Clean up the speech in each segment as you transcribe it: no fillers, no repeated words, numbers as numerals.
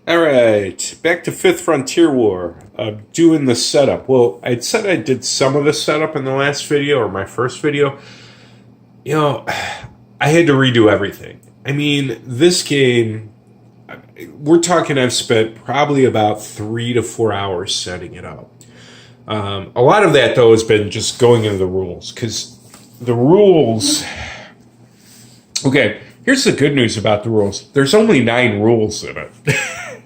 All right, back to Fifth Frontier War. Doing the setup. Well, I'd said I did some of the setup in the last video or my first video. You know, I had to redo everything. I mean, this game, we're talking I've spent probably about 3 to 4 hours setting it up. A lot of that, though, has been just going into the rules. Because the rules... Okay, here's the good news about the rules. There's only 9 rules in it.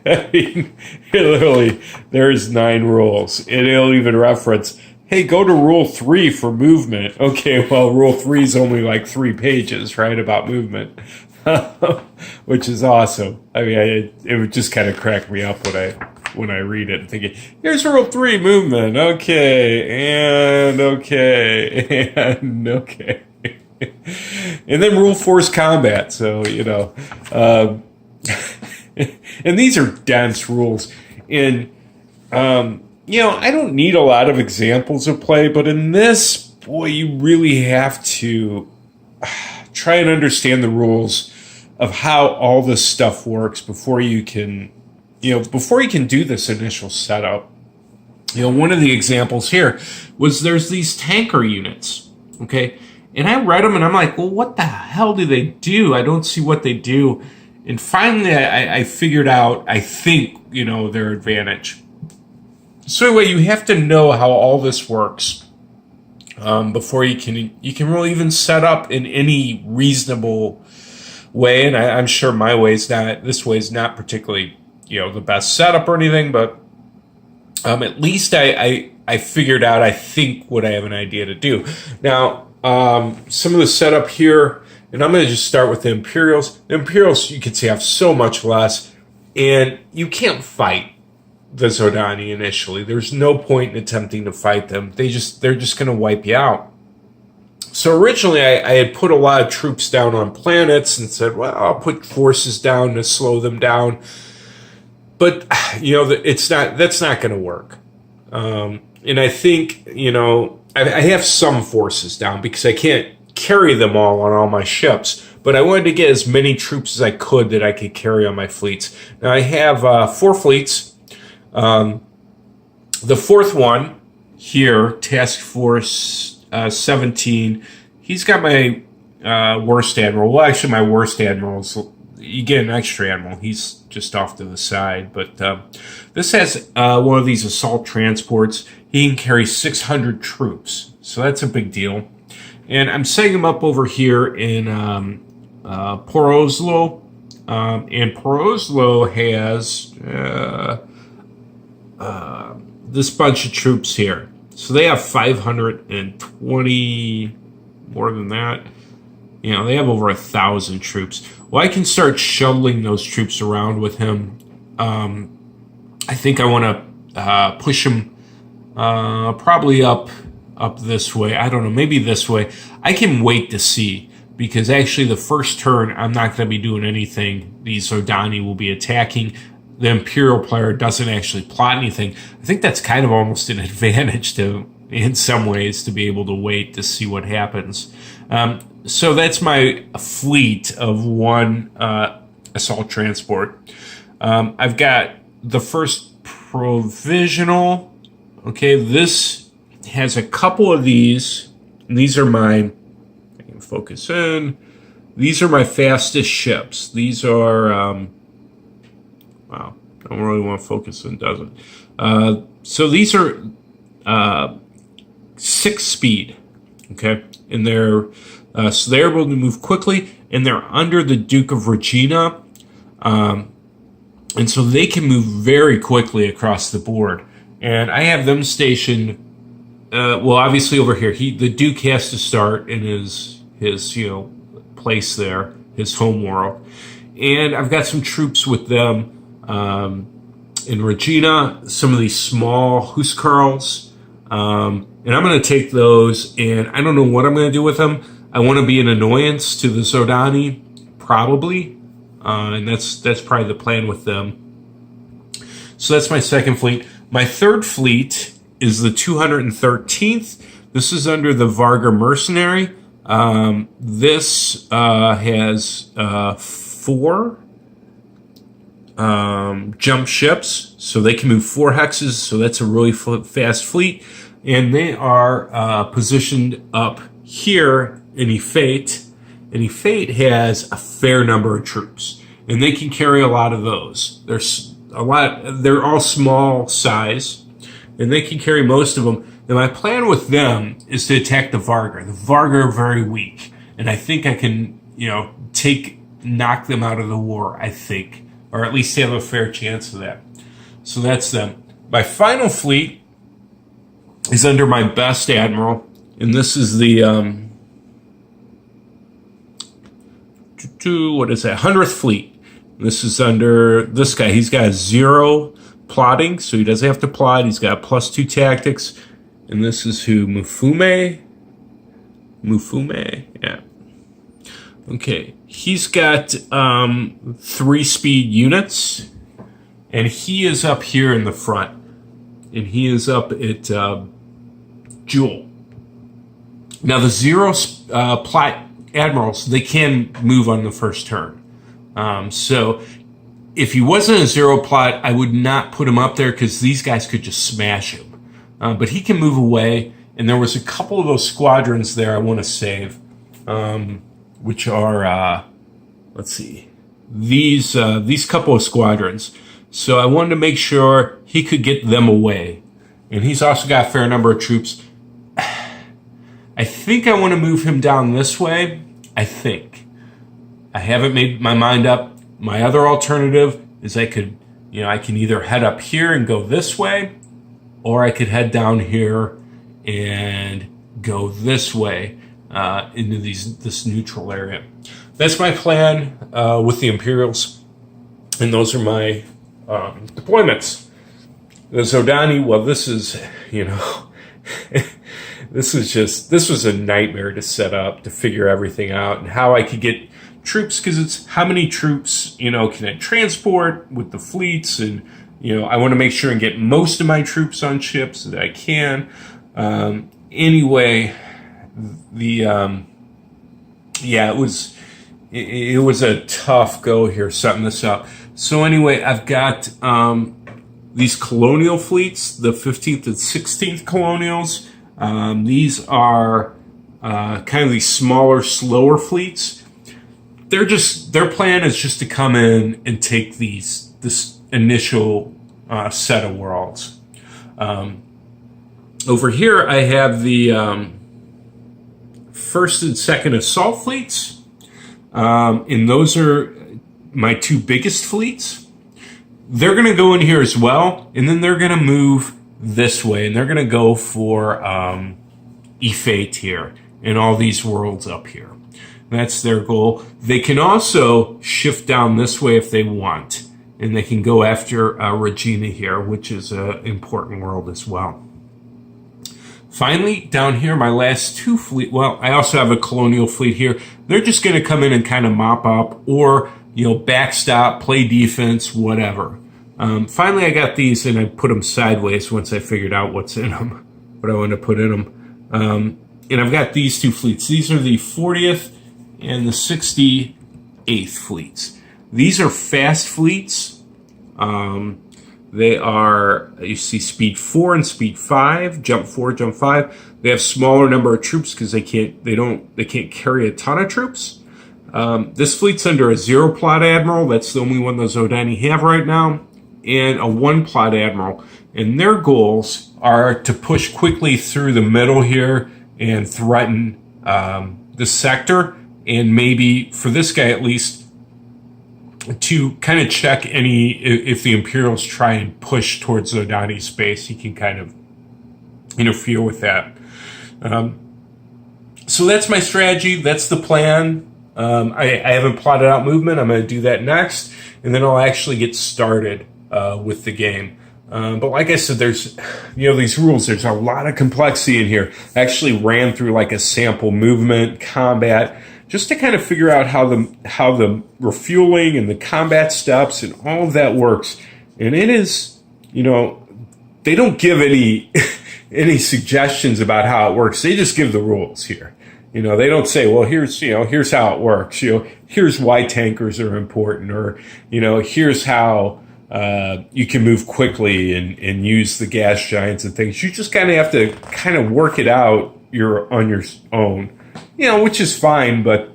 I mean, literally, there's 9 rules. And it'll even reference, hey, go to Rule 3 for movement. Okay, well, Rule 3 is only like 3 pages, right, about movement. Which is awesome. I mean, it would just kind of crack me up when I read it and thinking, here's Rule 3, movement. Okay, and okay, and okay. And then Rule 4 is combat. So, and these are dense rules. And, I don't need a lot of examples of play, but in this, boy, you really have to try and understand the rules of how all this stuff works before you can do this initial setup. One of the examples here was there's these tanker units, okay? And I read them and I'm like, well, what the hell do they do? I don't see what they do. And finally, I figured out, I think, their advantage. So anyway, you have to know how all this works before you can really even set up in any reasonable way. And I'm sure this way is not particularly, the best setup or anything, but at least I figured out, I think, what I have an idea to do. Now, some of the setup here, and I'm going to just start with the Imperials. The Imperials, you can see, have so much less, and you can't fight the Zodani initially. There's no point in attempting to fight them. They're just going to wipe you out. So originally, I had put a lot of troops down on planets and said, well, I'll put forces down to slow them down. But, that's not going to work. And I think, I have some forces down because I can't carry them all on all my ships, but I wanted to get as many troops as I could that I could carry on my fleets. Now I have 4 fleets. The 4th one here, Task Force 17, he's got my worst admiral. Well, actually, my worst admiral is, you get an extra admiral. He's just off to the side, but this has one of these assault transports. He can carry 600 troops, so that's a big deal. And I'm setting him up over here in Porozlo, and Porozlo has this bunch of troops here. So they have 520, more than that. They have over 1,000 troops. Well, I can start shuttling those troops around with him. I think I want to push him probably up this way. I don't know, maybe this way. I can wait to see, because actually the first turn I'm not going to be doing anything. These Zodani will be attacking. The Imperial player doesn't actually plot anything. I think that's kind of almost an advantage in some ways, to be able to wait to see what happens. So that's my fleet of 1 assault transport. I've got the first provisional. Okay, this has a couple of these, and these are mine. I can focus in. These are my fastest ships. These are, wow, I don't really want to focus in, does it? So these are 6 speed, okay? And they're able to move quickly, and they're under the Duke of Regina, and so they can move very quickly across the board. And I have them stationed, obviously over here. The Duke has to start in his place there, his home world. And I've got some troops with them in Regina, some of these small Huskarls. And I'm going to take those, and I don't know what I'm going to do with them. I want to be an annoyance to the Zodani, probably. And that's probably the plan with them. So that's my second fleet. My third fleet is the 213th. This is under the Varga Mercenary. This has 4 jump ships, so they can move 4 hexes, so that's a really fast fleet. And they are positioned up here in Efate. And Efate has a fair number of troops, and they can carry a lot of those. There's a lot, they're all small size, and they can carry most of them. And my plan with them is to attack the Vargar. The Vargar are very weak, and I think I can, knock them out of the war, I think. Or at least have a fair chance of that. So that's them. My final fleet is under my best admiral, and this is the, what is that, 100th Fleet. This is under this guy. He's got 0 plotting, so he doesn't have to plot. He's got +2 tactics. And this is who? Mufume? Yeah. Okay. He's got 3 speed units, and he is up here in the front. And he is up at Jewel. Now, the 0 plot admirals, they can move on the first turn. So if he wasn't a 0 plot, I would not put him up there because these guys could just smash him. But he can move away, and there was a couple of those squadrons there I want to save, which are, let's see, these couple of squadrons. So I wanted to make sure he could get them away. And he's also got a fair number of troops. I think I want to move him down this way. I think. I haven't made my mind up. My other alternative is I can either head up here and go this way, or I could head down here and go this way into this neutral area. That's my plan with the Imperials, and those are my deployments. The Zodani, well, this is, this was a nightmare to set up, to figure everything out, and how I could get troops, because it's how many troops, can I transport with the fleets, and, I want to make sure and get most of my troops on ships that I can. Anyway, it was a tough go here setting this up. So anyway, I've got these colonial fleets, the 15th and 16th colonials. These are kind of these smaller, slower fleets. Their plan is just to come in and take this initial set of worlds. Over here, I have the 1st and 2nd assault fleets, and those are my 2 biggest fleets. They're going to go in here as well, and then they're going to move this way, and they're going to go for Efate here and all these worlds up here. That's their goal. They can also shift down this way if they want, and they can go after Regina here, which is an important world as well. Finally, down here, my last 2 fleet. Well, I also have a colonial fleet here. They're just going to come in and kind of mop up, or backstop, play defense, whatever. Finally, I got these, and I put them sideways once I figured out what's in them, what I want to put in them. And I've got these 2 fleets. These are the 40th and the 68th fleets. These are fast fleets. They are, you see, speed 4 and speed 5, jump 4, jump 5. They have smaller number of troops because they can't carry a ton of troops. This fleet's under a 0 plot admiral. That's the only one the Zodani have right now, and a 1 plot admiral. And their goals are to push quickly through the middle here and threaten the sector, and maybe, for this guy at least, to kind of check if the Imperials try and push towards Zodani's space, he can kind of interfere with that. So that's my strategy. That's the plan. I haven't plotted out movement. I'm going to do that next, and then I'll actually get started with the game. But like I said, there's, these rules, there's a lot of complexity in here. I actually ran through like a sample movement, combat, just to kind of figure out how the refueling and the combat steps and all of that works. And it is, they don't give any suggestions about how it works. They just give the rules here. They don't say, well, here's how it works. Here's why tankers are important, or here's how you can move quickly and use the gas giants and things. You just kind of have to kind of work it out on your own, which is fine. But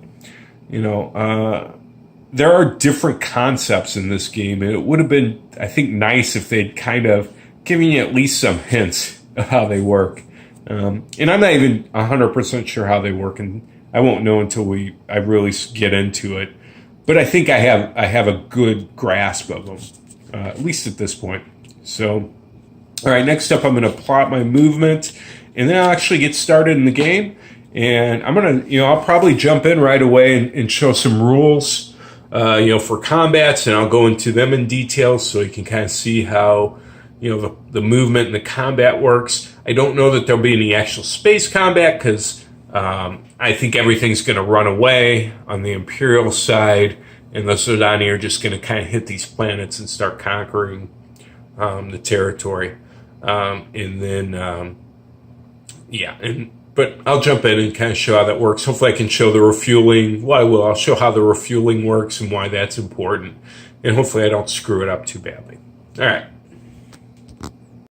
there are different concepts in this game, and it would have been, I think, nice if they'd kind of given you at least some hints of how they work. And I'm not even 100% sure how they work, and I won't know until I really get into it. But I think I have a good grasp of them, at least at this point. So, all right, next up I'm going to plot my movement, and then I'll actually get started in the game. And I'm going to, I'll probably jump in right away and show some rules, for combats, and I'll go into them in detail so you can kind of see how the movement and the combat works. I don't know that there'll be any actual space combat because I think everything's going to run away on the Imperial side, and the Zodani are just going to kind of hit these planets and start conquering the territory. But I'll jump in and kind of show how that works. Hopefully I can show the refueling. Well, I will. I'll show how the refueling works and why that's important. And hopefully I don't screw it up too badly. All right.